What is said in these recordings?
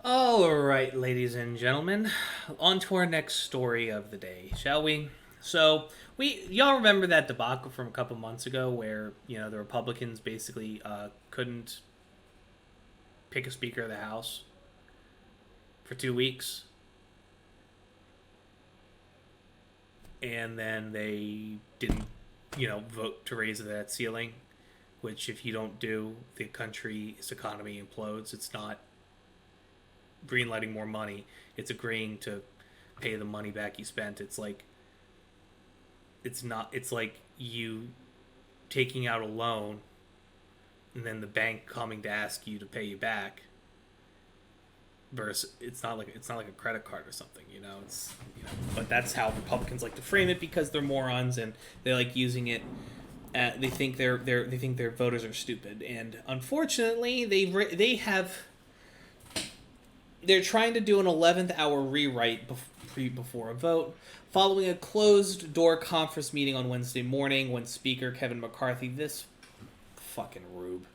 All right, ladies and gentlemen, on to our next story of the day, shall we? So, y'all remember that debacle from a couple months ago where, the Republicans basically couldn't pick a Speaker of the House for 2 weeks? And then they didn't, vote to raise the debt ceiling, which if you don't do, the country's economy implodes. It's not greenlighting more money, it's agreeing to pay the money back you spent. It's like you taking out a loan and then the bank coming to ask you to pay you back, versus it's not like a credit card or something. But that's how Republicans like to frame it because they're morons and they like using it. They think their voters are stupid, and unfortunately they're trying to do an 11th-hour rewrite before a vote, following a closed-door conference meeting on Wednesday morning when Speaker Kevin McCarthy, this fucking rube,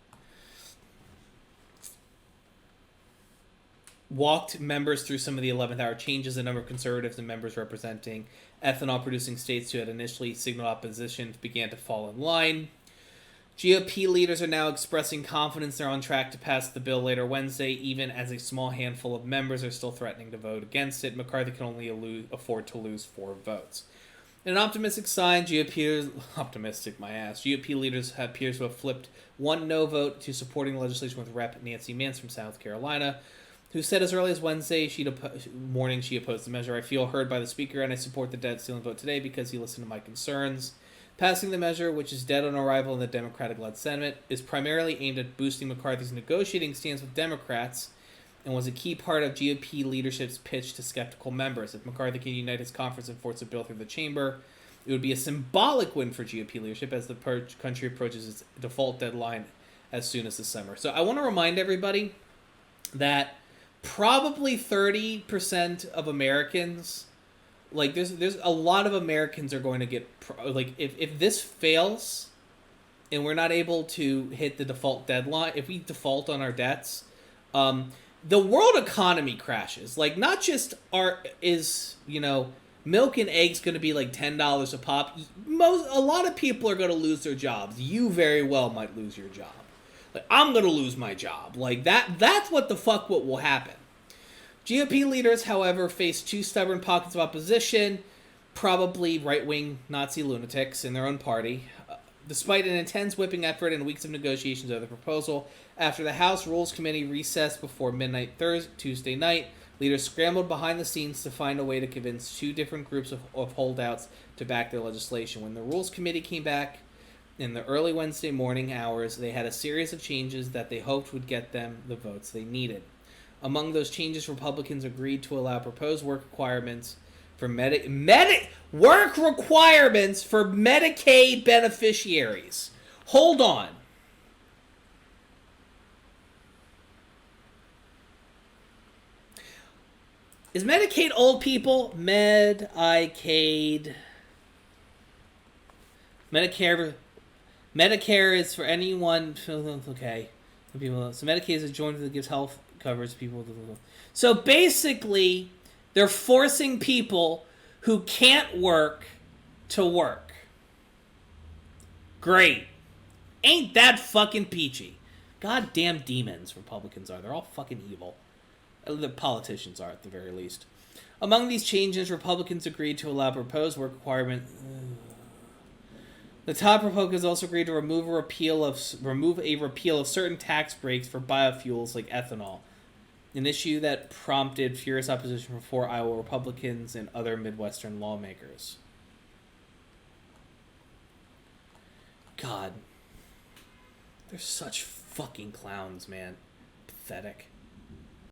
walked members through some of the 11th-hour changes. A number of conservatives and members representing ethanol-producing states who had initially signaled opposition began to fall in line. GOP leaders are now expressing confidence they're on track to pass the bill later Wednesday, even as a small handful of members are still threatening to vote against it. McCarthy can only afford to lose 4 votes. In an optimistic sign, GOP leaders appears to have flipped one no vote to supporting the legislation with Rep. Nancy Mance from South Carolina, who said as early as Wednesday morning she opposed the measure. "I feel heard by the Speaker, and I support the debt ceiling vote today because he listened to my concerns. Passing the measure, which is dead on arrival in the Democratic-led Senate, is primarily aimed at boosting McCarthy's negotiating stance with Democrats and was a key part of GOP leadership's pitch to skeptical members. If McCarthy can unite his conference and force a bill through the chamber, it would be a symbolic win for GOP leadership as the country approaches its default deadline as soon as the summer." So I want to remind everybody that probably 30% of Americans, there's a lot of Americans are going to get, if this fails and we're not able to hit the default deadline, if we default on our debts, the world economy crashes. Not just milk and eggs going to be like $10 a pop. A lot of people are going to lose their jobs. You very well might lose your job. I'm going to lose my job. That's what will happen. GOP leaders, however, face 2 stubborn pockets of opposition, probably right-wing Nazi lunatics in their own party. Despite an intense whipping effort and weeks of negotiations over the proposal, after the House Rules Committee recessed before midnight Tuesday night, leaders scrambled behind the scenes to find a way to convince 2 different groups of holdouts to back their legislation. When the Rules Committee came back in the early Wednesday morning hours, they had a series of changes that they hoped would get them the votes they needed. Among those changes, Republicans agreed to allow proposed work requirements for Medicaid beneficiaries. Hold on. Is Medicaid old people? Medicare is for anyone. Okay. So Medicaid is a joint that gives health coverage people. So basically, they're forcing people who can't work to work. Great. Ain't that fucking peachy? Goddamn demons, Republicans are. They're all fucking evil. The politicians are, at the very least. Among these changes, Republicans agreed to allow proposed work requirement. The top Republicans also agreed to remove a repeal of certain tax breaks for biofuels like ethanol, an issue that prompted furious opposition from 4 Iowa Republicans and other Midwestern lawmakers. God. They're such fucking clowns, man. Pathetic.